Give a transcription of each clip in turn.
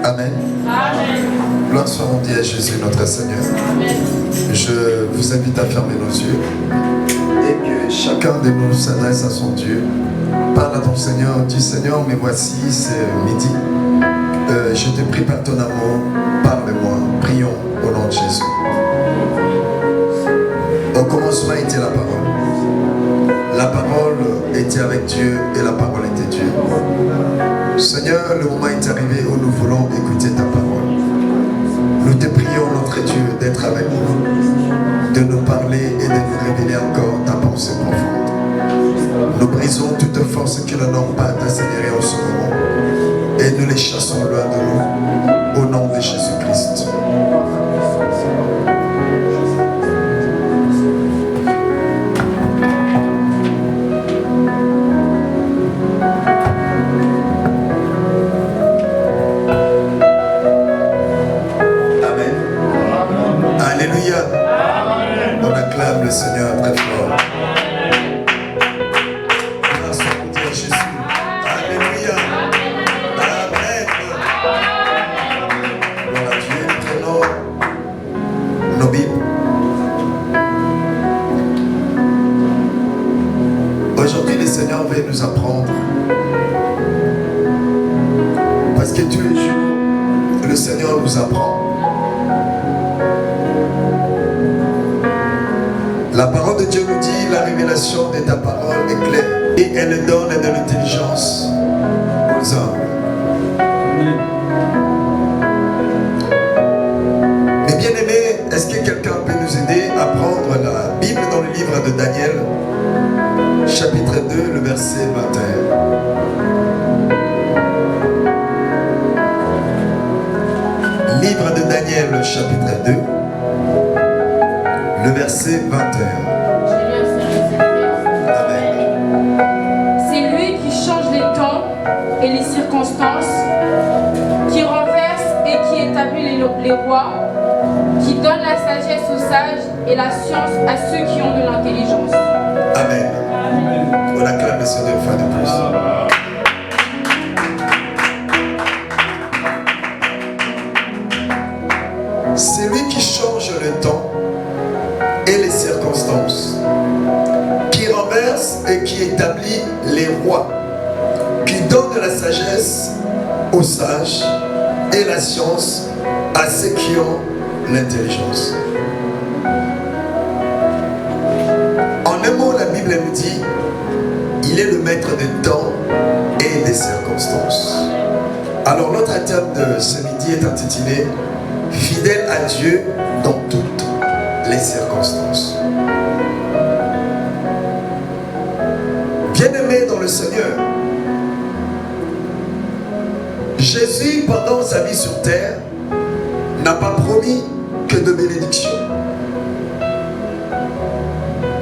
Amen. Amen. Gloire soit rendue à Jésus notre Seigneur. Amen. Je vous invite à fermer nos yeux et que chacun de nous s'adresse à son Dieu. Parle à ton Seigneur, dis Seigneur, mais voici, c'est midi. Je te prie par ton amour, parle-moi, prions au nom de Jésus. Au commencement était la parole. La parole était avec Dieu et la parole était Dieu. Seigneur, le moment est arrivé où nous voulons écouter ta parole. Nous te prions, notre Dieu, d'être avec nous, de nous parler et de nous révéler encore ta pensée profonde. Nous brisons toute force qui n'honore pas ta Seigneur en ce moment et nous les chassons loin de nous, au nom de Jésus-Christ. Le Seigneur très fort. Grâce à Jésus. Alléluia. Amen. Gloire à Dieu. Prenons nos Bibles. Aujourd'hui, le Seigneur veut nous apprendre. Parce que tous les jours, le Seigneur nous apprend. La parole de Dieu nous dit, la révélation de ta parole est claire et elle donne de l'intelligence aux hommes. Mais bien aimés, est-ce que quelqu'un peut nous aider à prendre la Bible dans le livre de Daniel, chapitre 2, le verset 21. Livre de Daniel, chapitre 2. Le verset 21. Amen. C'est lui qui change les temps et les circonstances, qui renverse et qui établit les rois, qui donne la sagesse aux sages et la science à ceux qui ont de l'intelligence. Amen. On acclame le Seigneur une fois de plus. C'est lui qui change le temps et les circonstances, qui renverse et qui établit les rois, qui donne la sagesse aux sages et la science à ceux qui ont l'intelligence. En un mot, la Bible nous dit, il est le maître des temps et des circonstances. Alors notre thème de ce midi est intitulé « Fidèle à Dieu dans toutes les circonstances ». Bien-aimé dans le Seigneur, Jésus, pendant sa vie sur terre, n'a pas promis que de bénédictions.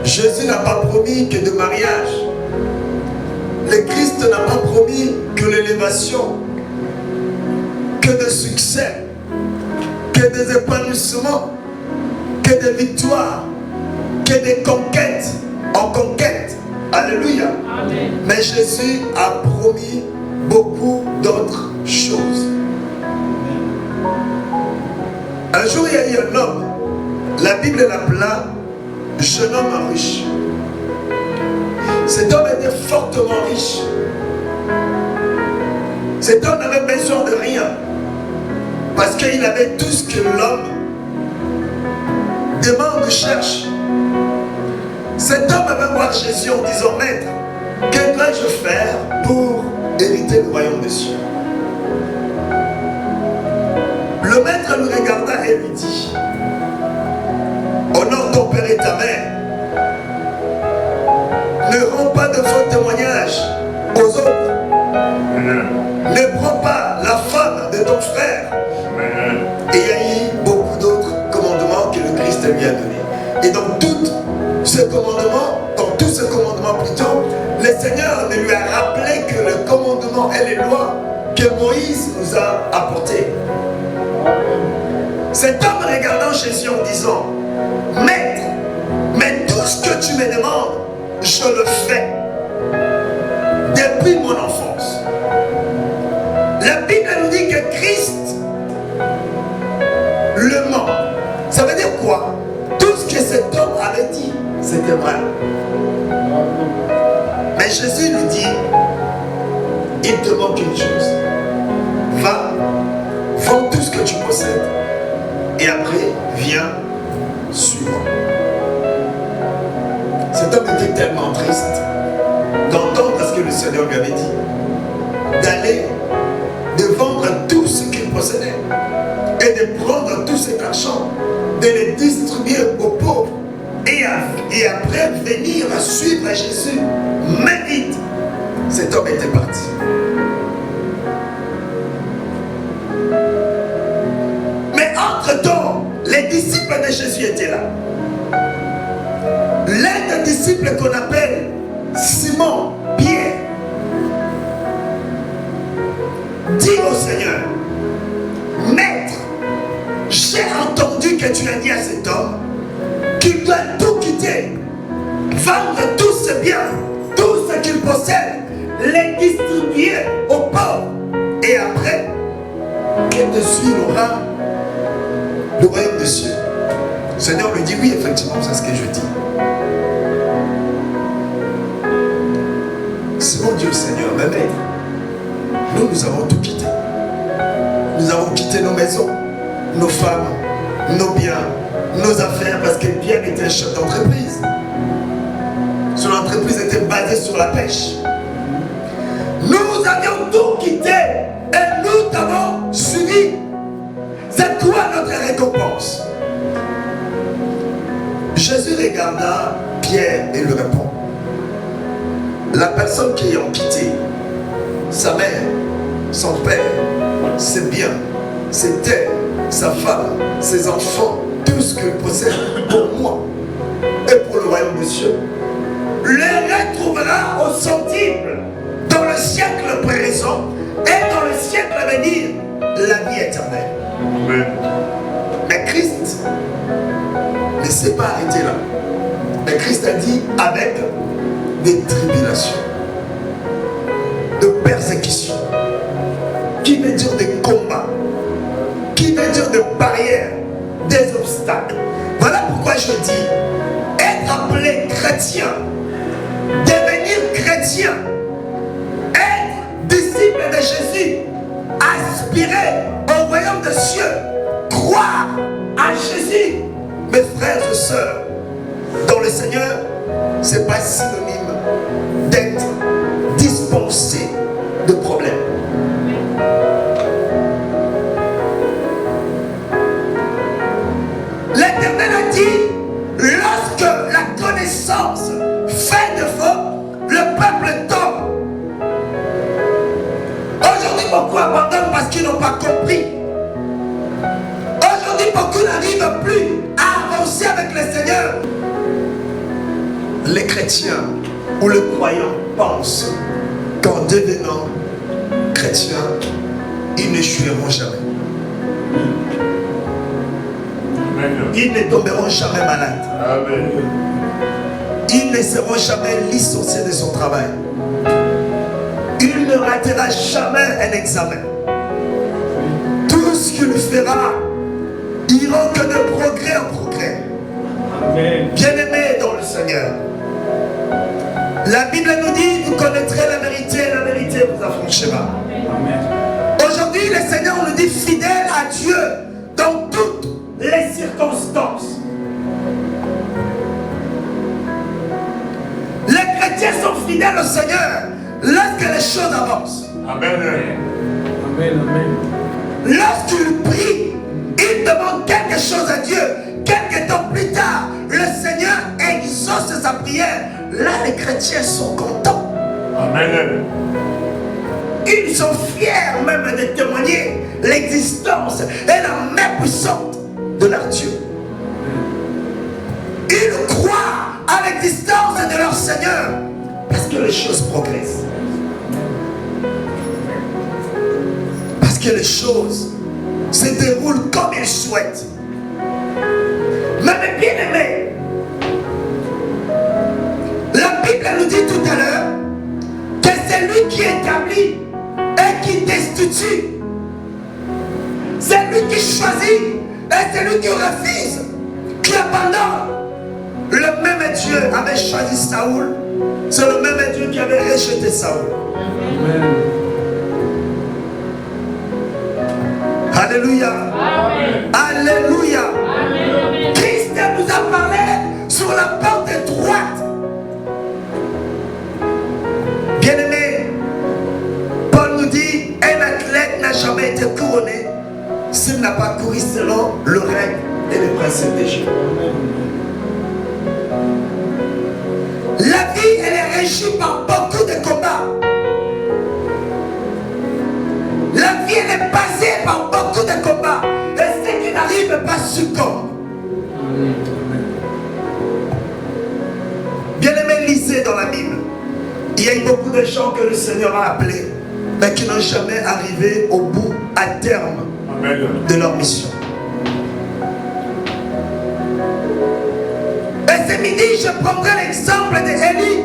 Jésus n'a pas promis que de mariage. Le Christ n'a pas promis que l'élévation, que de succès, que des épanouissements, que des victoires, que des conquêtes en conquête. Alléluia. Amen. Mais Jésus a promis beaucoup d'autres choses. Un jour, il y a eu un homme, la Bible l'appela jeune homme riche. Cet homme était fortement riche. Cet homme n'avait besoin de rien, parce qu'il avait tout ce que l'homme demande, cherche. Cet homme avait voir Jésus en disant, Maître, que dois-je faire pour hériter le royaume des cieux? Le maître le regarda et lui dit, honore ton père et ta mère. Ne rends pas de faux témoignages aux autres. Ne prends pas la femme de ton frère. Et il y a eu beaucoup d'autres commandements que le Christ lui a donnés. Et dans tous ces commandements plutôt, le Seigneur lui a rappelé que le commandement et les lois que Moïse nous a apportés. Cet homme regardant Jésus en disant, Maître, mais tout ce que tu me demandes, je le fais depuis mon enfance. La Bible nous dit que que Christ le ment. Ça veut dire quoi? Tout ce que cet homme avait dit, c'était vrai. Mais Jésus lui dit, il te manque une chose. Va, vends tout ce que tu possèdes. Et après, viens, suis-moi. Cet homme était tellement triste d'entendre ce que le Seigneur lui avait dit. D'aller, de vendre tout ce qu'il possédait. Et de prendre tout cet argent, de le distribuer aux pauvres. Et après venir suivre Jésus. Mais vite, cet homme était parti. Mais entre-temps, les disciples de Jésus étaient là. L'un des disciples qu'on appelle Simon, Pierre, dit au Seigneur, Maître, j'ai entendu que tu as dit à cet homme qu'il doit tout quitter, vendre tous ses biens, tout ce qu'il possède, les distribuer aux pauvres, et après, qu'il te suivra le royaume des cieux. Le Seigneur lui dit, oui, effectivement, c'est ce que je dis. Simon dit au Seigneur, mais maître, nous avons tout quitté. Nous avons quitté nos maisons, nos femmes, nos biens, nos affaires, parce que Pierre était un chef d'entreprise. Son entreprise était basée sur la pêche. Nous avions tout quitté et nous t'avons suivi. C'est quoi notre récompense? Jésus regarda Pierre et lui répond, la personne qui a quitté sa mère, son père, ses biens, ses terres, sa femme, ses enfants, tout ce qu'il possède pour moi et pour le royaume des cieux, les retrouvera au centuple dans le siècle présent et dans le siècle à venir, la vie éternelle. Amen. Mais Christ ne s'est pas arrêté là. Mais Christ a dit avec des tribulations, de persécutions, qui veut dire des combats, qui veut dire des barrières, des obstacles. Voilà pourquoi je dis, être appelé chrétien, devenir chrétien, être disciple de Jésus, aspirer au royaume des cieux, croire à Jésus. Mes frères et sœurs, dans le Seigneur, ce n'est pas synonyme d'être dispensé de problèmes. L'Éternel a dit, lorsque la connaissance fait défaut, le peuple tombe. Aujourd'hui, beaucoup abandonnent parce qu'ils n'ont pas compris. Aujourd'hui, beaucoup n'arrivent plus à avancer avec le Seigneur. Les chrétiens ou les croyants pensent qu'en devenant chrétiens, ils n'échoueront jamais. Ils ne tomberont jamais malades. Amen. Ils ne seront jamais licenciés de son travail. Il ne ratera jamais un examen. Tout ce qu'il fera iront que de progrès en progrès. Bien-aimés dans le Seigneur, la Bible nous dit, vous connaîtrez la vérité vous affranchira. Aujourd'hui, le Seigneur nous dit fidèle à Dieu dans toutes les circonstances. Les chrétiens sont fidèles au Seigneur lorsque les choses avancent. Amen. Amen. Lorsqu'ils prient, ils demandent quelque chose à Dieu. Quelque temps plus tard, le Seigneur exauce sa prière. Là, les chrétiens sont contents. Amen. Ils sont fiers même de témoigner l'existence et la main puissante de leur Dieu. Ils croient à l'existence de leur Seigneur parce que les choses progressent. Parce que les choses se déroulent comme ils souhaitent. Mais mes bien-aimés, la Bible nous dit tout à l'heure que c'est lui qui établit et qui destitue C'est lui qui choisit et c'est lui qui refuse, qui abandonne. Le même Dieu avait choisi Saoul, c'est le même Dieu qui avait rejeté Saoul. Amen. Alléluia. Amen. Alléluia. Amen. Christ nous a parlé sur la porte droite. Bien-aimé, Paul nous dit, un athlète n'a jamais été couronné s'il n'a pas couru selon le règne et les principes des jeux. La vie, elle est régie par beaucoup de combats. La vie, elle est basée par beaucoup de combats. Et ceux qui n'arrivent pas succombent. Bien-aimé, lisez dans la Bible. Il y a eu beaucoup de gens que le Seigneur a appelés, mais qui n'ont jamais arrivé au bout, à terme de leur mission. Et ce midi, je prendrai l'exemple d'Élie.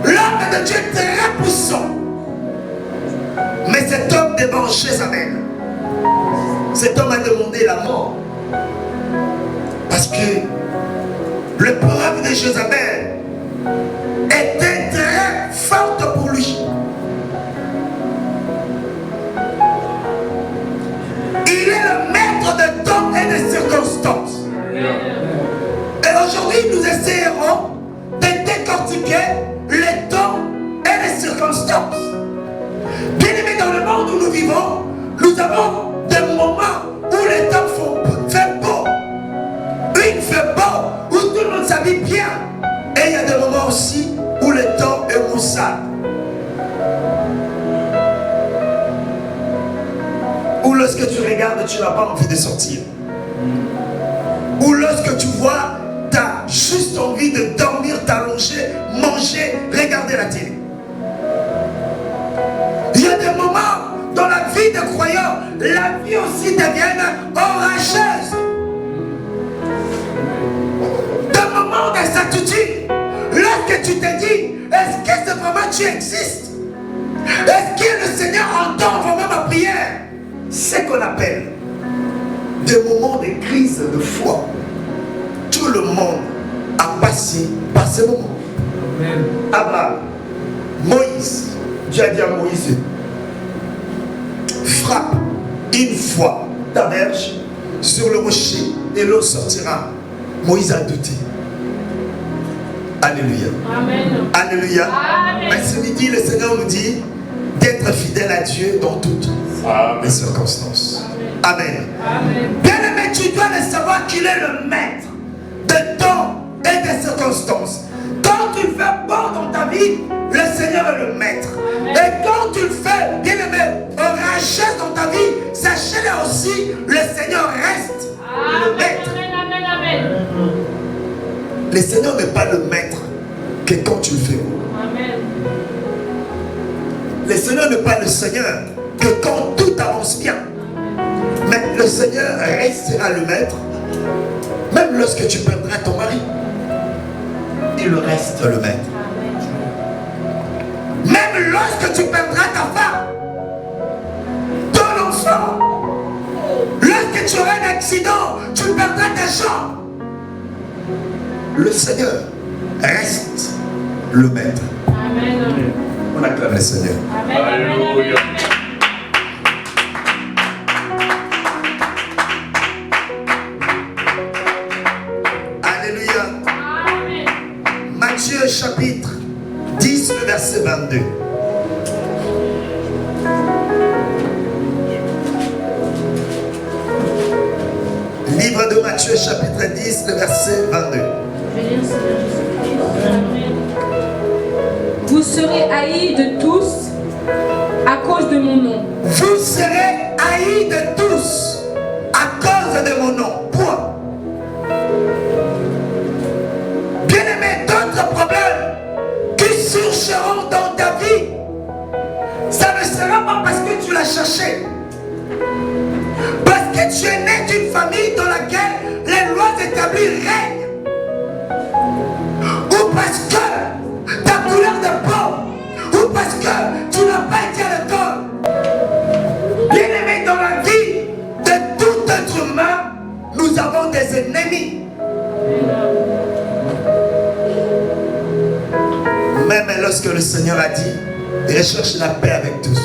L'homme de Dieu très puissant. Mais cet homme devant Jézabel, cet homme a demandé la mort. Parce que l'épreuve de Jézabel était très forte pour lui. Il est le maître de temps et de circonstances. Et aujourd'hui, nous essayerons de décortiquer les temps et les circonstances. Bien aimé, dans le monde où nous vivons, nous avons des moments où les temps fait beau. Il fait beau, où tout le monde s'habille bien. Et il y a des moments aussi où le temps est moussade. Où lorsque tu regardes, tu n'as pas envie de sortir. Ou lorsque tu vois, tu as juste envie de dormir, t'allonger, manger, regarder la télé. Il y a des moments dans la vie des croyants, la vie aussi devient orageuse. Des moments d'incertitude. Lorsque tu te dis, est-ce que c'est vraiment tu existes? Est-ce que le Seigneur entend vraiment ma prière? C'est ce qu'on appelle des moments de crise de foi. Tout le monde a passé par ces moments. Amen. Abraham, Moïse, Dieu a dit à Moïse, frappe une fois ta verge sur le rocher et l'eau sortira. Moïse a douté. Alléluia. Amen. Alléluia. Amen. Mais ce midi, le Seigneur nous dit d'être fidèle à Dieu dans toutes les circonstances. Amen. Amen. Bien-aimé, tu dois le savoir qu'il est le maître de temps et des circonstances. Quand tu fais bon dans ta vie, le Seigneur est le maître. Amen. Et quand tu le fais, bien-aimé, orageuse dans ta vie, sachez-le aussi, le Seigneur reste le maître. Amen. Amen. Le Seigneur n'est pas le maître que quand tu le fais. Amen. Le Seigneur n'est pas le Seigneur que quand tout avance bien. Mais le Seigneur restera le maître. Même lorsque tu perdras ton mari, il reste le maître. Même lorsque tu perdras ta femme, ton enfant, lorsque tu auras un accident, tu perdras tes jambes. Le Seigneur reste le maître. Amen. On acclame le Seigneur. Amen. Alléluia. Alléluia. Amen. Matthieu chapitre 10, le verset 22. Livre de Matthieu chapitre 10, le verset 22. Vous serez haïs de tous à cause de mon nom. Vous serez haïs de tous à cause de mon nom. Point. Bien-aimé, d'autres problèmes qui surgiront dans ta vie, ça ne sera pas parce que tu l'as cherché. Parce que tu es né d'une famille dans laquelle les lois établies règnent. Ou parce que ta couleur de peau, ou parce que tu n'as pas été à l'école. Bien-aimé, dans la vie, ennemis. Même lorsque le Seigneur a dit, recherche la paix avec tous.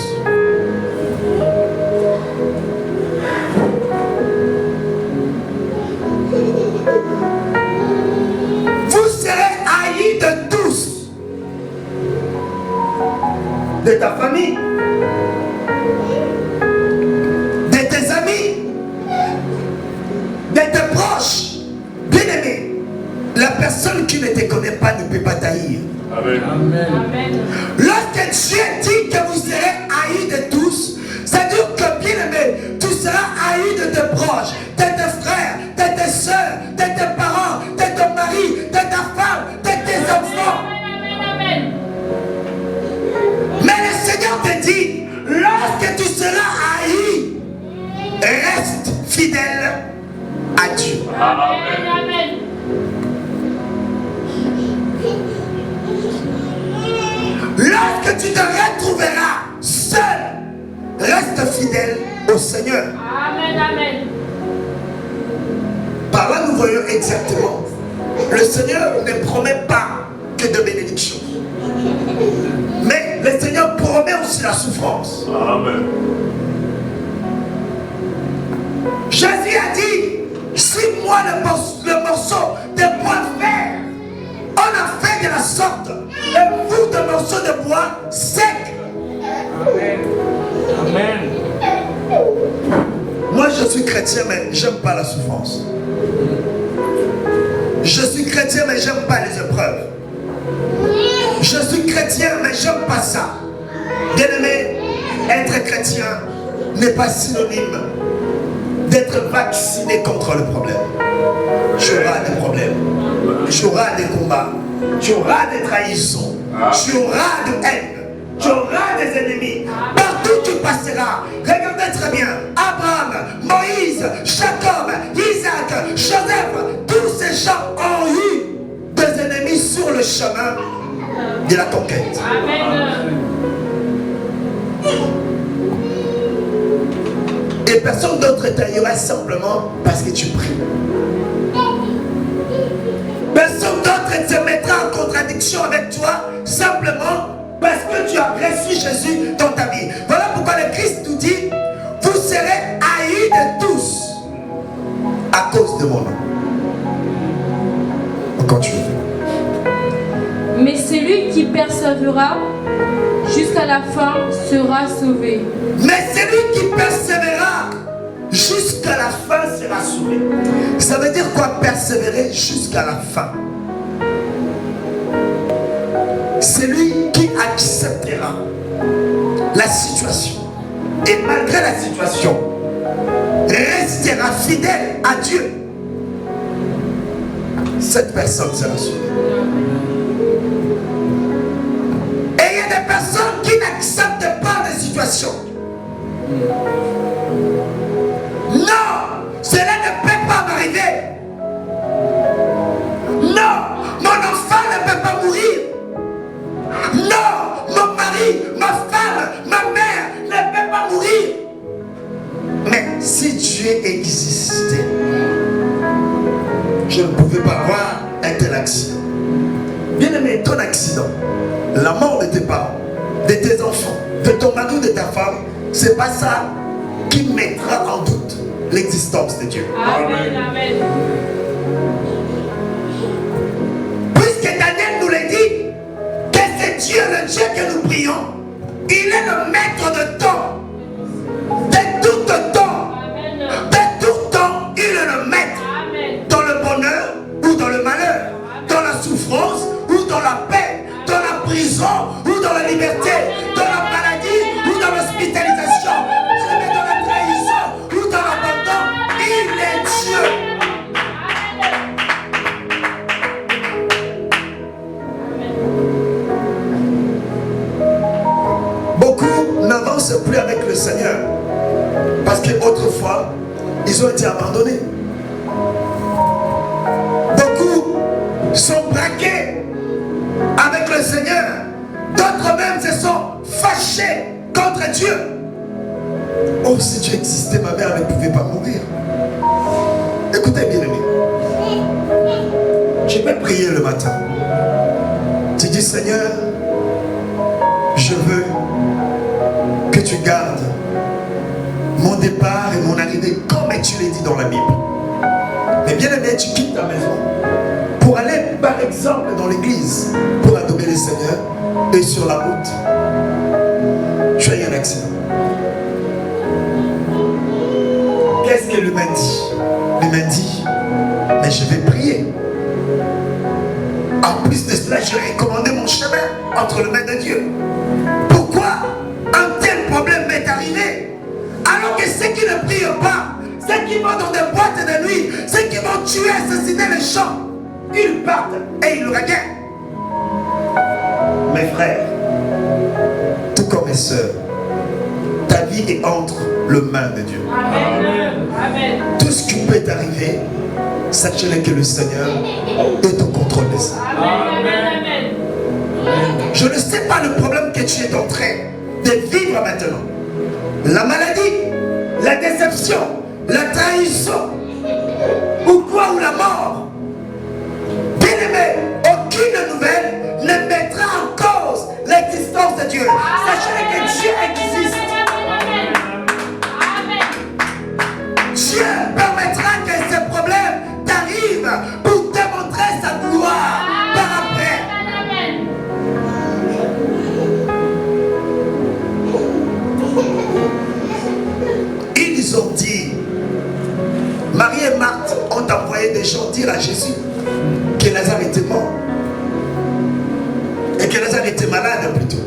Vous serez haïs de tous. De ta famille, de tes amis, de tes proches. Bien aimé, la personne qui ne te connaît pas ne peut pas t'haïr. Amen. Amen. Lorsque Dieu dit que vous serez haïs de tous, c'est-à-dire que, bien aimé, tu seras haï de tes proches, de tes frères, de tes soeurs, de tes parents, de ton mari, de ta femme, de tes enfants. Amen. Mais le Seigneur te dit, lorsque tu seras haï, reste fidèle à Dieu. Amen. Lorsque tu te retrouveras seul, reste fidèle au Seigneur. Amen. Par là, nous voyons exactement, le Seigneur ne promet pas que de bénédictions. Mais le Seigneur promet aussi la souffrance. Amen. Jésus a dit, si moi le morceau de bois vert, on a fait de la sorte, et vous de morceaux de bois sec. Amen. Moi je suis chrétien mais j'aime pas la souffrance. Je suis chrétien mais j'aime pas les épreuves. Je suis chrétien mais j'aime pas ça. Bien aimé, être chrétien n'est pas synonyme d'être vacciné contre le problème. Tu auras des problèmes, tu auras des combats, tu auras des trahisons, tu auras de haine, tu auras des ennemis. Partout tu passeras. Regardez très bien, Abraham, Moïse, Jacob, Isaac, Joseph, tous ces gens ont eu des ennemis sur le chemin de la conquête. Amen. Et personne d'autre t'aillera simplement parce que tu pries. Personne d'autre se mettra en contradiction avec toi simplement parce que tu as reçu Jésus dans ta vie. Voilà pourquoi le Christ nous dit, vous serez haïs de tous à cause de mon nom. On continue. Mais celui qui persévérera jusqu'à la fin sera sauvé. Mais celui qui persévérera jusqu'à la fin sera sauvé. Ça veut dire quoi, persévérer jusqu'à la fin? Celui qui acceptera la situation et malgré la situation restera fidèle à Dieu, cette personne sera sauvée. Et il y a des personnes qui n'acceptent pas les situations. Non, cela ne peut pas m'arriver. Non, mon enfant ne peut pas mourir. Non, mon mari, ma femme, ma mère ne peut pas mourir. Mais si Dieu existait, je ne pouvais pas avoir un tel accident. Bien aimé, ton accident, la mort de tes parents, de tes enfants, de ton mari ou de ta femme, c'est pas ça qui mettra en doute l'existence de Dieu. Amen. Puisque Daniel nous l'a dit, que c'est Dieu, le Dieu que nous prions, il est le maître de temps, de tout temps, de tout temps, il est le maître. Dans le bonheur ou dans le malheur, dans la souffrance ou dans la paix, dans la prison ou dans la liberté, dans la maladie ou dans l'hospitalisation, dans la trahison ou dans l'abandon, il est Dieu. Beaucoup n'avancent plus avec le Seigneur parce qu'autrefois, ils ont été abandonnés. Beaucoup sont braqués avec le Seigneur. D'autres même se sont fâchés contre Dieu. Oh, si Dieu existait, ma mère ne pouvait pas mourir. Écoutez bien aimé. Je vais prier le matin. Tu dis, Seigneur, je veux que tu gardes mon départ et mon arrivée comme tu l'as dit dans la Bible. Mais bien aimé, tu quittes ta maison pour aller par exemple dans l'église pour adorer le Seigneur et sur la route, tu as eu un accident. Qu'est-ce que l'humain dit? L'humain dit, mais je vais prier. En plus de cela, je vais recommander mon chemin entre les mains de Dieu. Pourquoi un tel problème m'est arrivé? Alors que ceux qui ne prient pas, ceux qui vont dans des boîtes de nuit, ceux qui vont tuer, assassiner les gens, ils partent et ils regagnent. Mes frères, tout comme mes soeurs, ta vie est entre les mains de Dieu. Amen. Amen. Tout ce qui peut t'arriver, sachez que le Seigneur est au contrôle de ça. Amen. Je ne sais pas le problème que tu es en train de vivre maintenant. La maladie, la déception, la trahison, ou quoi, ou la mort. Bien aimé, aucune nouvelle ne mettra en cause l'existence de Dieu. Sachez que Dieu existe. Dieu permettra que ce problème t'arrive pour te montrer sa gloire par après. Ils ont dit, Marie et Marthe ont envoyé des gens dire à Jésus que Lazare était mort et que Lazare était malade plutôt.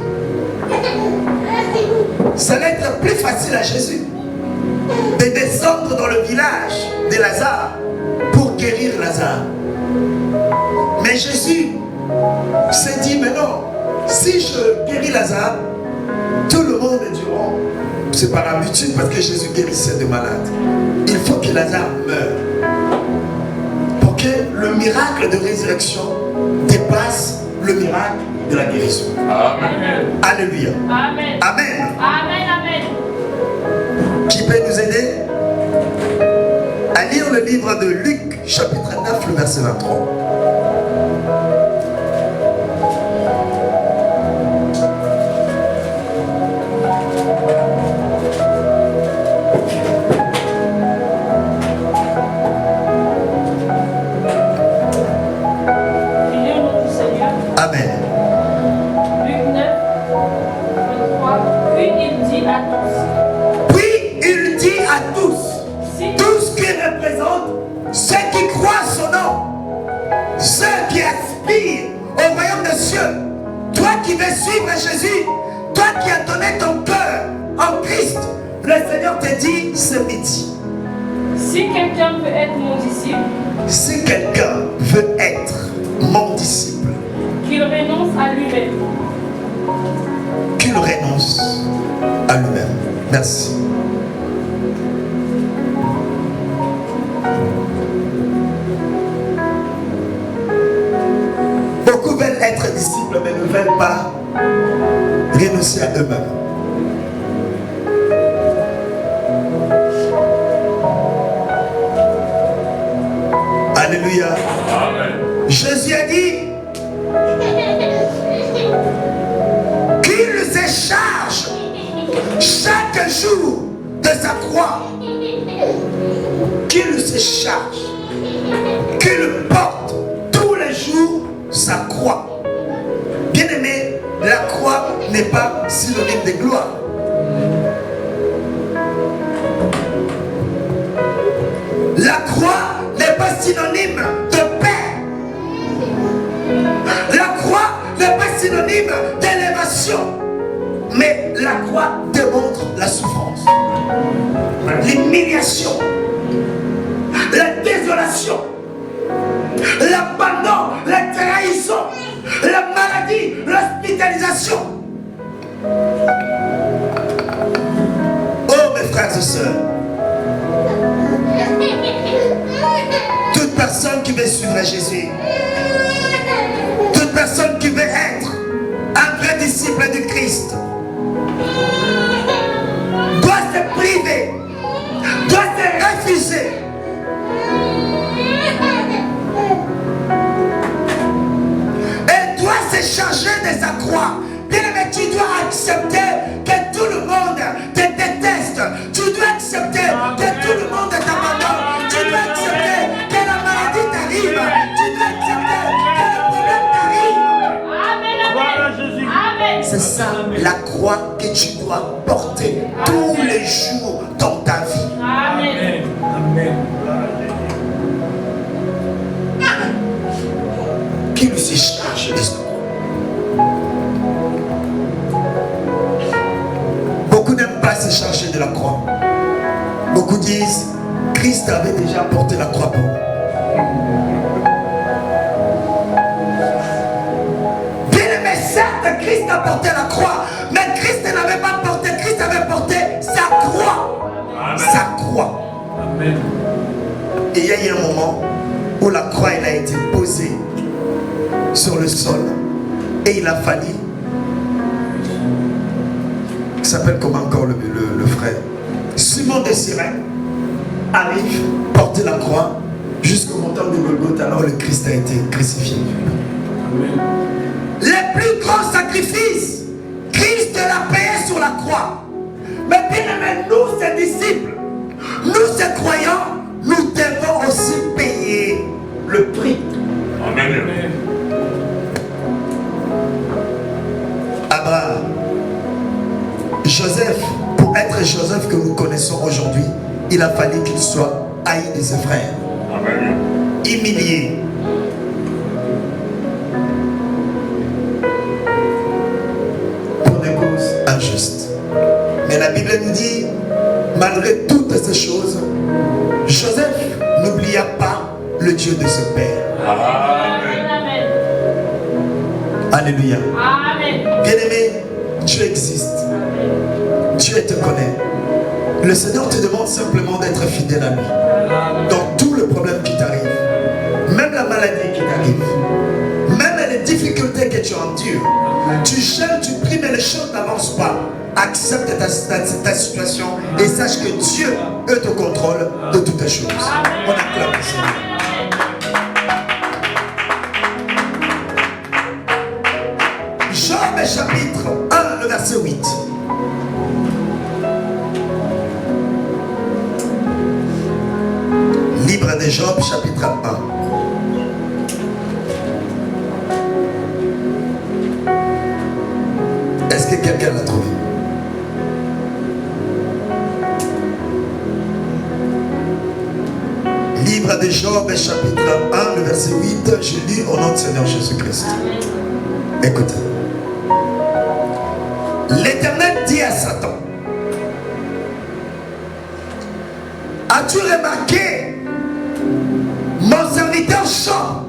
Ça allait être plus facile à Jésus de descendre dans le village de Lazare pour guérir Lazare. Mais Jésus s'est dit, mais non, si je guéris Lazare, tout le monde dira, c'est par habitude parce que Jésus guérissait des malades. Il faut que Lazare meure pour que le miracle de résurrection dépasse le miracle de la guérison. Amen. Alléluia. Amen. Amen. Amen. Qui peut nous aider à lire le livre de Luc, chapitre 9, le verset 23. Amen. Luc 9, 23. Puis il dit à tous. Puis il dit à tous, tout ce qui représente ceux qui croient son nom, ceux qui aspirent au royaume des cieux, toi qui veux suivre Jésus, toi qui as donné ton cœur en Christ, le Seigneur te dit ce midi. Si quelqu'un veut être mon disciple, Si quelqu'un veut être mon disciple, qu'il renonce à lui-même. qu'il renonce à lui-même. Merci. Beaucoup veulent être disciples, mais ne veulent pas renoncer à eux-mêmes. Alléluia. Amen. Jésus a dit qu'il se charge chaque jour de sa croix, qu'il se charge, qu'il porte tous les jours sa croix. Bien aimé, la croix n'est pas synonyme de gloire. La croix n'est pas synonyme de paix. La croix n'est pas synonyme d'élévation. Mais la croix démontre la souffrance, l'humiliation, la désolation, l'abandon, la trahison, la maladie, l'hospitalisation. Oh mes frères et sœurs, toute personne qui veut suivre Jésus, toute personne qui veut être un vrai disciple du Christ, doit se priver, doit se refuser croix. Bien-aimé, tu dois accepter que tout le monde te déteste. Tu dois accepter que tout le monde t'abandonne. Tu dois accepter que la maladie t'arrive. Tu dois accepter que le problème t'arrive. Voilà Jésus. C'est ça la croix que tu dois porter tous les jours dans ta vie. Amen. Amen. Qui lui se charge de ce Beaucoup n'aiment pas se charger de la croix. Beaucoup disent, Christ avait déjà porté la croix pour nous. Bien aimé, certes, Christ a porté la croix, mais Christ n'avait pas porté, Christ avait porté sa croix. Amen. Sa croix. Amen. Et il y a eu un moment où la croix elle a été posée sur le sol et il a fallu. Il s'appelle comment encore le frère Simon de Cyrène arrive, porter la croix jusqu'au montant de Golgotha, alors le Christ a été crucifié. Amen. Les plus grands sacrifices, Christ l'a payé sur la croix. Mais bien aimé, nous, ses disciples, nous, ses croyants, nous devons aussi payer le prix. Amen. Abraham, Joseph, pour être Joseph que nous connaissons aujourd'hui, il a fallu qu'il soit haï de ses frères, Amen. humilié. Pour des causes injustes. Mais la Bible nous dit, malgré toutes ces choses, Joseph n'oublia pas le Dieu de son père. Amen. Alléluia. Amen. Bien-aimé, Dieu existe. Dieu te connaît. Le Seigneur te demande simplement d'être fidèle à lui. Dans tout le problème qui t'arrive, même la maladie qui t'arrive, même les difficultés que tu endures, tu jeûnes, tu pries, mais les choses n'avancent pas. Accepte ta situation et sache que Dieu est au contrôle de toutes les choses. On acclame le Seigneur. Job chapitre 1, le verset 8. Livre de Job chapitre 1. Est-ce que quelqu'un l'a trouvé? Livre de Job chapitre 1, le verset 8. Je lis au nom du Seigneur Jésus-Christ. Écoutez. L'Éternel dit à Satan, as-tu remarqué mon serviteur Job?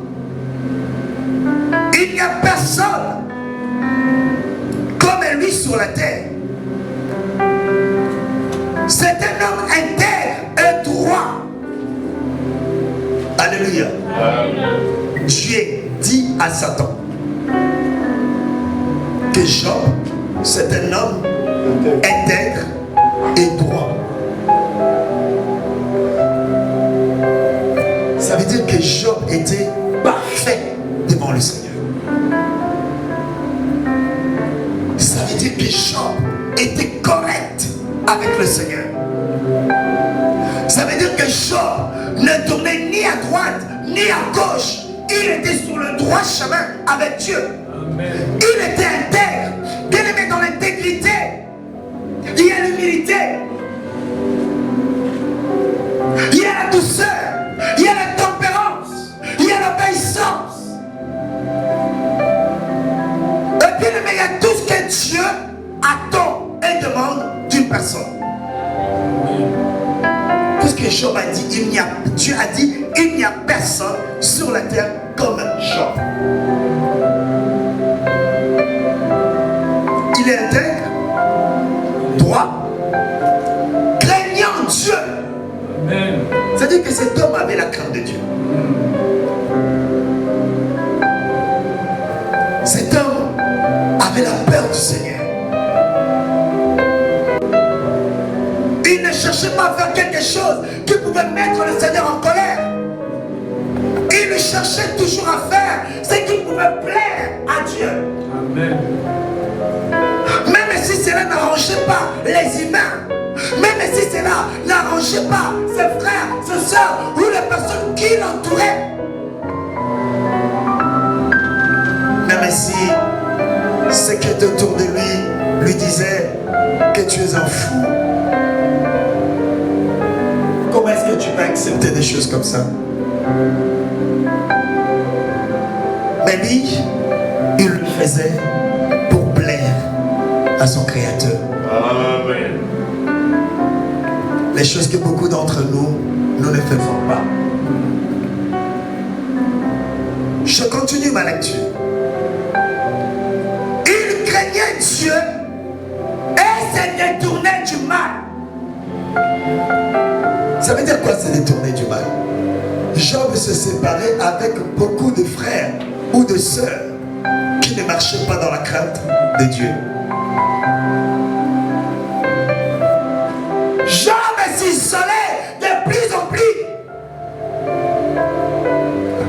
Il n'y a personne comme lui sur la terre. C'est un homme intègre et droit. Alléluia. Dieu dit à Satan que Job, c'est un homme intègre et droit. Ça veut dire que Job était parfait devant le Seigneur. Ça veut dire que Job était correct avec le Seigneur. Ça veut dire que Job ne tournait ni à droite ni à gauche. Il était sur le droit chemin avec Dieu. Amen. Il était intègre. Bien aimé, dans l'intégrité, il y a l'humilité, il y a la douceur, il y a la tempérance, il y a l'obéissance. Et bien aimé, il y a tout ce que Dieu attend et demande d'une personne. Puisque Job a dit, Dieu a dit, il n'y a personne sur la terre comme Job. Il est intègre, droit, craignant Dieu. Amen. C'est-à-dire que cet homme avait la crainte de Dieu. Cet homme avait la peur du Seigneur. Il ne cherchait pas à faire quelque chose qui pouvait mettre le Seigneur en colère. Il cherchait toujours à faire ce qui pouvait plaire à Dieu. Amen. Même si cela n'arrangeait pas les humains, même si cela n'arrangeait pas ses frères, ses soeurs ou les personnes qui l'entouraient, même si ce qui est autour de lui disait que tu es un fou, comment est-ce que tu peux accepter des choses comme ça? Mais lui, il le faisait pour plaire à son Créateur. Amen. Les choses que beaucoup d'entre nous ne faisons pas. Je continue ma lecture. Il craignait Dieu et se détournait du mal. Ça veut dire quoi se détourner du mal? Job se séparait avec beaucoup de frères ou de sœurs qui ne marchaient pas dans la crainte de Dieu. Job s'isolait de plus en plus.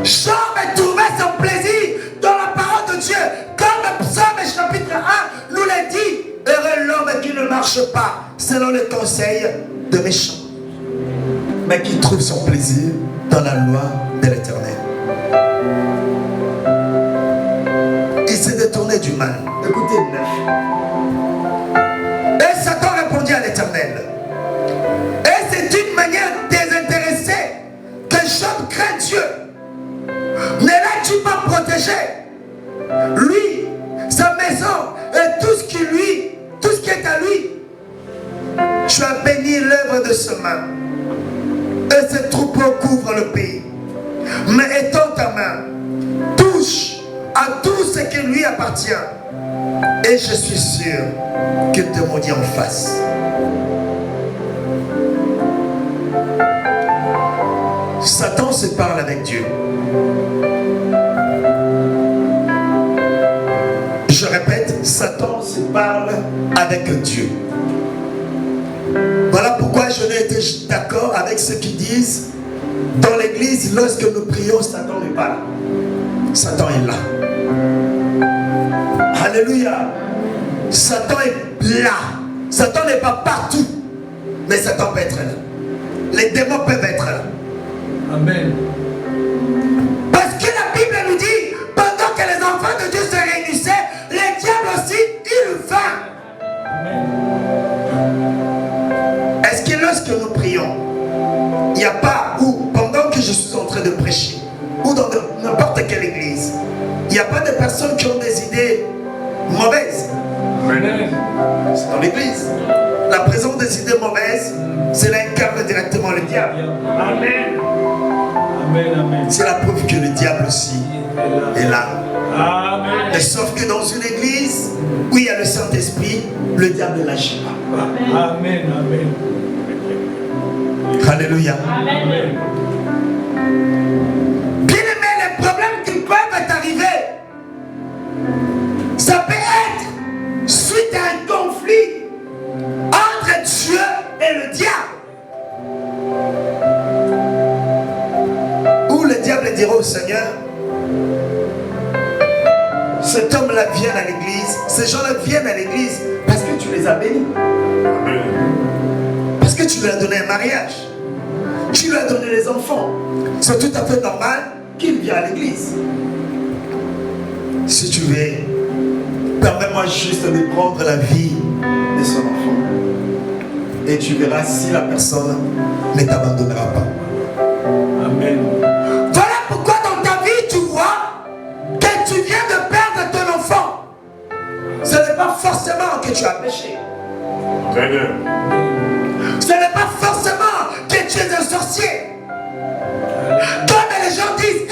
Job trouvait son plaisir dans la parole de Dieu. Comme Psaume chapitre 1 nous l'a dit, heureux l'homme qui ne marche pas selon le conseil de méchants, mais qui trouve son plaisir dans la loi de l'Éternel. Il s'est détourné du mal. Écoutez le 9. Et Satan répondit à l'Éternel. Et c'est une manière désintéressée que Job craint Dieu. Ne l'as-tu pas protégé? Lui, sa maison et tout ce qui est à lui. Tu as béni l'œuvre de ses mains. Et ses troupeaux couvrent le pays. Mais étends ta main, touche à tout ce qui lui appartient. Et je suis sûr qu'il te maudit en face. Satan se parle avec Dieu. Je répète, Satan se parle avec Dieu. Voilà pourquoi je n'ai été d'accord avec ceux qui disent dans l'église, lorsque nous prions, Satan n'est pas là. Satan est là. Alléluia. Satan est là. Satan n'est pas partout, mais Satan peut être là. Les démons peuvent être là. Amen. Parce que la Bible nous dit, pendant que les enfants de Dieu se réunissaient, les diables aussi, ils vinrent. Est-ce que lorsque nous prions, il n'y a pas, ou pendant que je suis en train de prêcher, ou dans n'importe quelle église, il n'y a pas de personnes qui ont des idées mauvaises? Amen. C'est dans l'église. La présence des idées mauvaises, cela incarne directement le diable. Amen. Amen. Amen. C'est la preuve que le diable aussi est là. Amen. Et sauf que dans une église où il y a le Saint-Esprit, le diable n'agit pas. Amen. Amen. Alléluia. Amen. Bien aimé, les problèmes qui peuvent arriver, ça peut être suite à un conflit entre Dieu et le diable. Où le diable dira au Seigneur, cet homme-là vient à l'église, ces gens-là viennent à l'église parce que tu les as bénis. Amen. Parce que tu lui as donné un mariage. Tu lui as donné les enfants. C'est tout à fait normal qu'il vienne à l'église. Si tu veux, permets-moi juste de prendre la vie de son enfant. Et tu verras si la personne ne t'abandonnera pas. Amen. Voilà pourquoi dans ta vie, tu vois que tu viens de perdre ton enfant. Ce n'est pas forcément que tu as péché. Amen. Ce n'est pas forcément que tu es un sorcier. Comme les gens disent,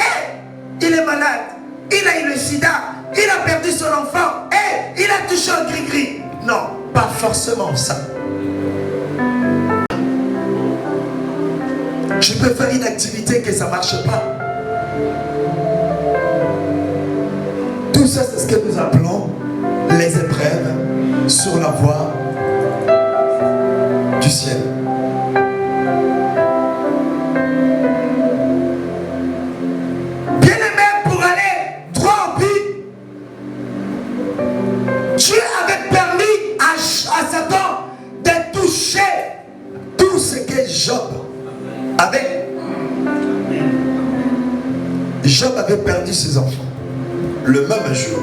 il est malade, il a eu le sida, il a perdu son enfant, il a touché un gris-gris. Non, pas forcément ça. Je peux faire une activité que ça ne marche pas. Tout ça, c'est ce que nous appelons les épreuves sur la voie du ciel. Bien aimé, pour aller droit au but, Job avait perdu ses enfants le même jour.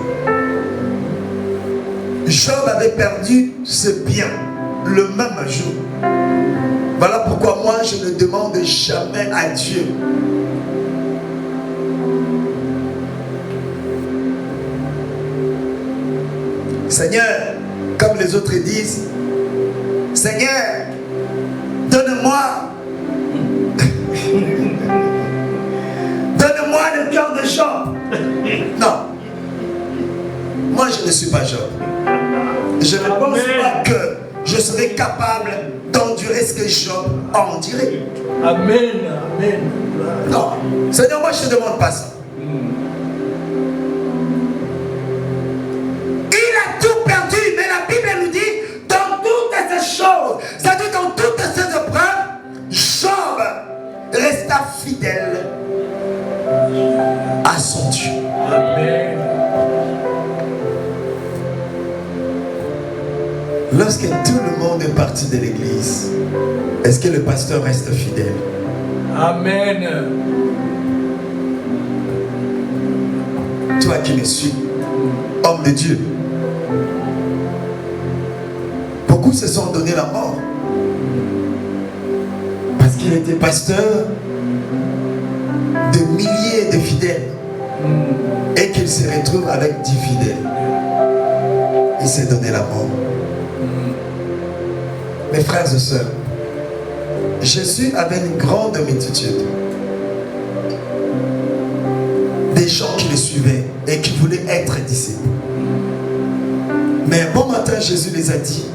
Job avait perdu ses biens le même jour. Voilà pourquoi moi je ne demande jamais à Dieu Seigneur, comme les autres disent, Seigneur, donne-moi le cœur de Job. Non. Moi, je ne suis pas Job. Je ne pense pas que je serai capable d'endurer ce que Job a enduré. Amen. Amen. Non. Seigneur, moi, je ne demande pas ça. Il a tout perdu, mais la Bible nous dit, dans toutes ces choses, c'est-à-dire dans toutes ces épreuves, Job resta fidèle à son Dieu. Amen. Lorsque tout le monde est parti de l'église, est-ce que le pasteur reste fidèle? Amen. Toi qui me suis, homme de Dieu, beaucoup se sont donné la mort parce qu'il était pasteur de milliers de fidèles et qu'il se retrouve avec 10 fidèles. Il s'est donné la mort. Mes frères et sœurs, Jésus avait une grande multitude. Des gens qui le suivaient et qui voulaient être disciples. Mais un bon matin, Jésus les a dit,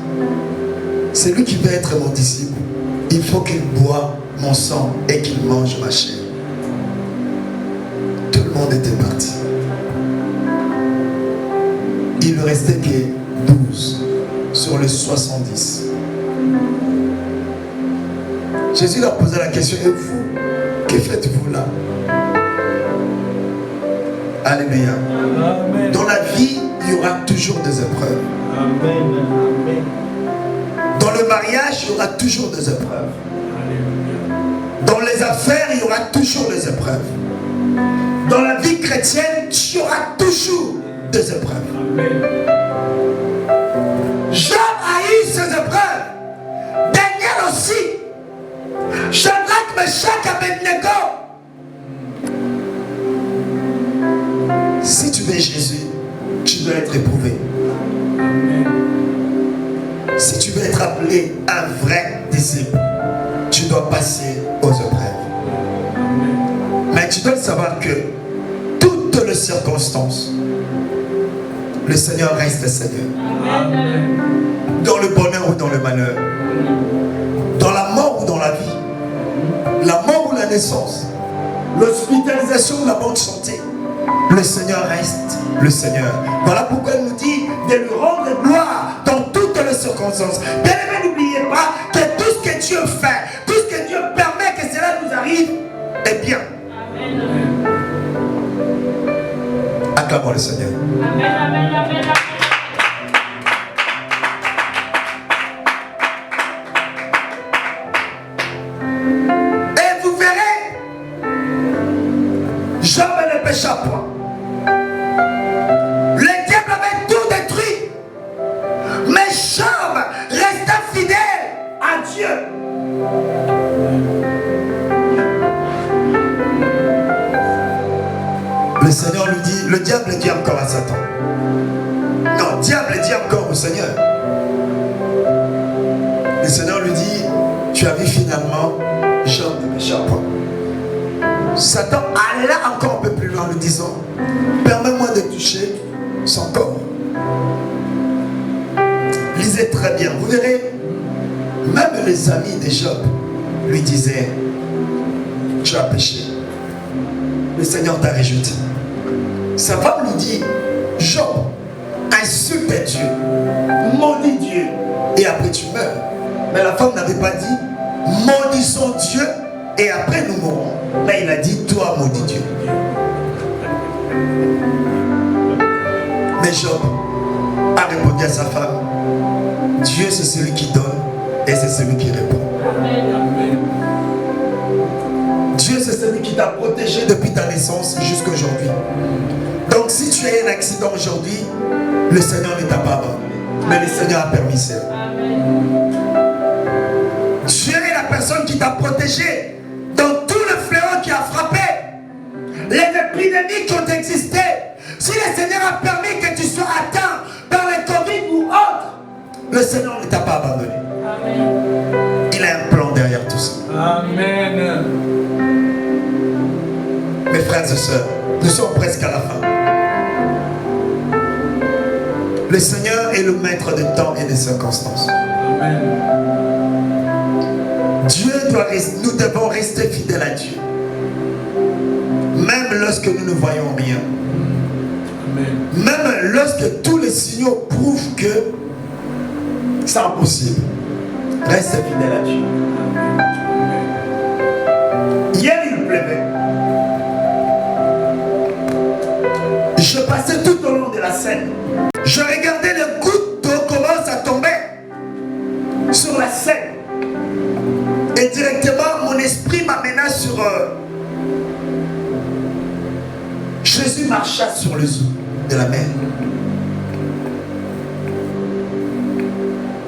celui qui veut être mon disciple, il faut qu'il boive mon sang et qu'il mange ma chair. Tout le monde était parti. Il ne restait que 12 sur les 70. Jésus leur posait la question, et vous, que faites-vous là? Alléluia. Amen. Dans la vie, il y aura toujours des épreuves. Amen. Amen. Dans le mariage, il y aura toujours des épreuves. Alléluia. Dans les affaires, il y aura toujours des épreuves. Dans la vie chrétienne, il y aura toujours des épreuves. Amen. Job a eu ses épreuves. Daniel aussi. Shadrach, Meshach, Abednego. Si tu veux Jésus, tu dois être éprouvé. Amen. Si tu veux être appelé un vrai disciple, tu dois passer aux épreuves. Mais tu dois savoir que toutes les circonstances, le Seigneur reste Seigneur. Amen. Dans le bonheur ou dans le malheur, dans la mort ou dans la vie, la mort ou la naissance, l'hospitalisation ou la bonne santé, le Seigneur reste le Seigneur. Voilà pourquoi il nous dit de lui rendre gloire dans toutes les circonstances. Bien aimé, n'oubliez pas que tout ce que Dieu fait, tout ce que Dieu permet que cela nous arrive, est bien. Amen. Acclamons le Seigneur. Amen. Amen. Amen. Et vous verrez, Job ne pécha point. Le diable avait tout détruit. Mais Job resta fidèle à Dieu. Le Seigneur lui dit, le diable dit encore à Satan. Non, diable dit encore au Seigneur. Le Seigneur lui dit, tu as vu finalement, Job ne pécha point. Satan alla encore un peu plus loin en lui disant, permets-moi de toucher son corps. Lisez très bien, vous verrez, même les amis de Job lui disaient, tu as péché. Le Seigneur t'a rejeté. Sa femme lui dit, Job, insulte Dieu, maudit Dieu, et après tu meurs. Mais la femme n'avait pas dit, maudissons Dieu, et après nous mourrons. Mais il a dit, toi maudis Dieu. Mais Job a répondu à sa femme, Dieu c'est celui qui donne, et c'est celui qui répond. Amen. t'a protégé depuis ta naissance jusqu'à aujourd'hui. Donc si tu as eu un accident aujourd'hui, le Seigneur ne t'a pas abandonné. Mais le Seigneur a permis cela. Tu es la personne qui t'a protégé dans tout le fléau qui a frappé, les épidémies qui ont existé. Si le Seigneur a permis que tu sois atteint dans le Covid ou autre, le Seigneur ne t'a pas abandonné. Amen. Il a un plan derrière tout ça. Amen. Mes frères et sœurs, nous sommes presque à la fin. Le Seigneur est le maître des temps et des circonstances. Amen. Dieu doit rester, nous devons rester fidèles à Dieu. Même lorsque nous ne voyons rien. Amen. Même lorsque tous les signaux prouvent que c'est impossible. Reste fidèle à Dieu. Hier, il pleuvait. Je passais tout au long de la Seine. Je regardais les gouttes d'eau commencent à tomber sur la Seine. Et directement, mon esprit m'amena sur... Jésus marcha sur les eaux de la mer.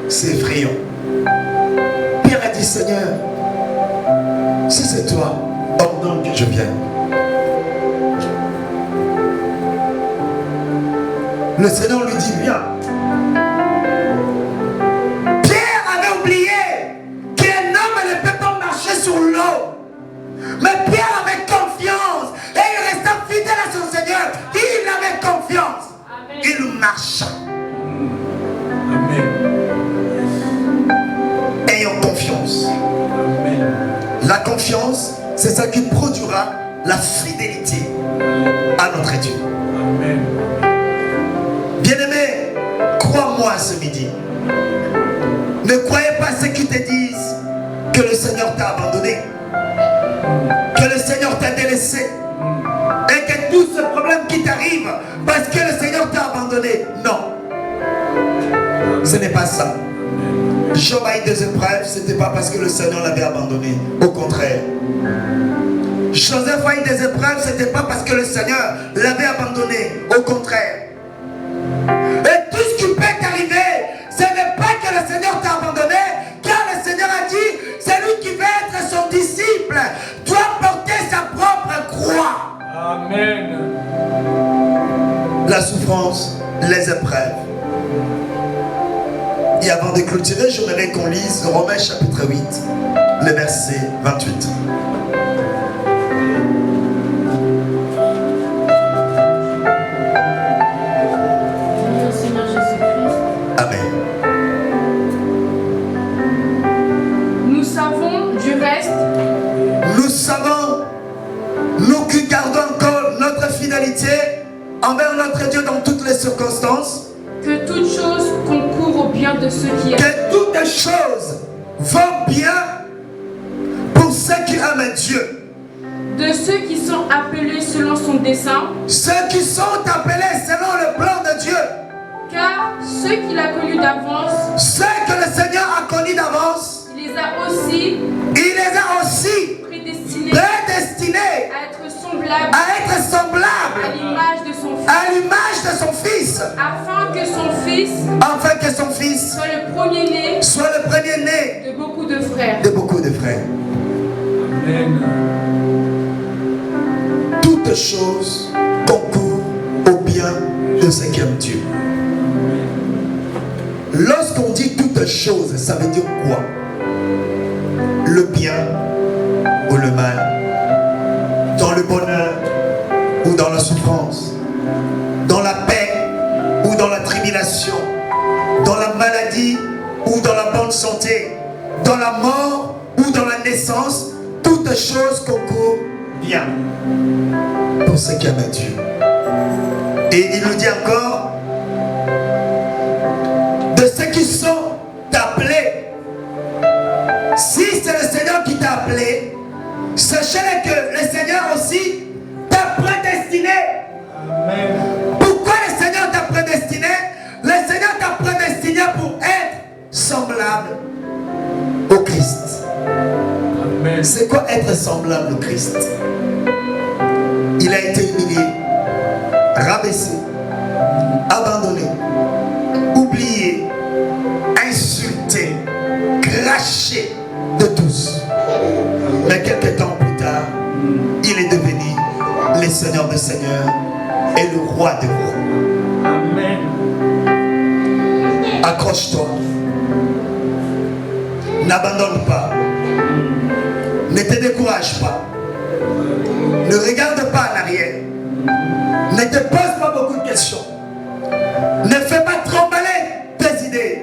C'est effrayant. Pierre a dit, Seigneur, si c'est toi, ordonne que je vienne. Le Seigneur lui dit, viens. Pierre avait oublié qu'un homme ne peut pas marcher sur l'eau. Mais Pierre avait confiance et il restait fidèle à son Seigneur. Il avait confiance. Amen. Il marcha. Amen. Ayons confiance. Amen. La confiance, c'est ça qui produira la fidélité à notre Dieu. Amen. Bien-aimé, crois-moi ce midi. Ne croyez pas ceux qui te disent que le Seigneur t'a abandonné, que le Seigneur t'a délaissé et que tout ce problème qui t'arrive parce que le Seigneur t'a abandonné. Non, ce n'est pas ça. Job a eu des épreuves, ce n'était pas parce que le Seigneur l'avait abandonné. Au contraire. Joseph a eu des épreuves, ce n'était pas parce que le Seigneur l'avait abandonné. Au contraire. Et tout ce qui peut t'arriver, ce n'est pas que le Seigneur t'a abandonné, car le Seigneur a dit, celui qui veut être son disciple doit porter sa propre croix. Amen. La souffrance, les épreuves. Et avant de clôturer, j'aimerais qu'on lise Romains chapitre 8, le verset 28. Amen. Nous savons du reste Nous savons, nous qui gardons encore notre fidélité envers notre Dieu dans toutes les circonstances, que toutes choses concourent au bien de ceux qui aiment. que toutes les choses vont bien pour ceux qui aiment Dieu. De ceux qui sont appelés selon son dessein, Ceux qui sont appelés selon le plan de Dieu. car ceux qu'il a connus d'avance, Ceux que le Seigneur a connus d'avance, il les a aussi il les a aussi prédestinés prédestinés à être semblables à être à semblables l'image de son Fils, à l'image de son Fils, afin que son Fils afin que son Fils soit le premier-né soit le premier-né de beaucoup de frères. de beaucoup de frères. Amen. Toutes choses concourent au bien de ceux qui aiment Dieu. Lorsqu'on dit toutes choses, ça veut dire quoi? Le bien ou le mal, dans le bonheur ou dans la souffrance, dans la paix ou dans la tribulation, dans la maladie ou dans la bonne santé, dans la mort ou dans la naissance, toutes choses concourent bien pour ceux qui aiment Dieu. Et il nous dit encore, de ceux qui sont appelés. Si c'est le Seigneur qui t'a appelé, sachez que le Seigneur aussi t'a prédestiné. Amen. Pourquoi le Seigneur t'a prédestiné? Le Seigneur t'a prédestiné pour être semblable au Christ. Amen. C'est quoi être semblable au Christ? Il a été humilié, rabaissé, abandonné, oublié, insulté, craché de tous. Mais quelques temps plus tard, il est devenu le Seigneur des Seigneurs et le Roi des Rois. Amen. Accroche-toi. N'abandonne pas. Ne te décourage pas. Ne regarde pas en arrière. Ne te pose pas beaucoup de questions. Ne fais pas trembler tes idées.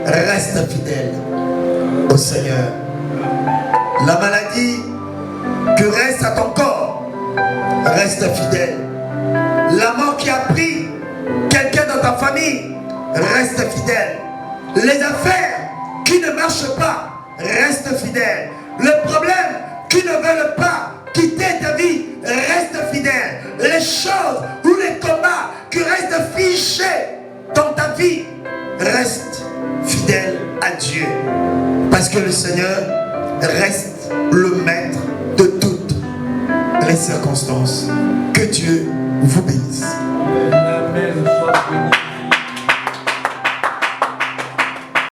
Reste fidèle au Seigneur. La maladie que reste à ton corps, reste fidèle. La mort qui a pris quelqu'un dans ta famille, reste fidèle. Les affaires qui ne marchent pas, reste fidèle. Les problèmes qui ne veulent pas quitter ta vie, reste fidèle. Les choses ou les combats qui restent fichés dans ta vie, reste fidèle à Dieu. Parce que le Seigneur reste le maître de toutes les circonstances. Que Dieu vous bénisse. Amen.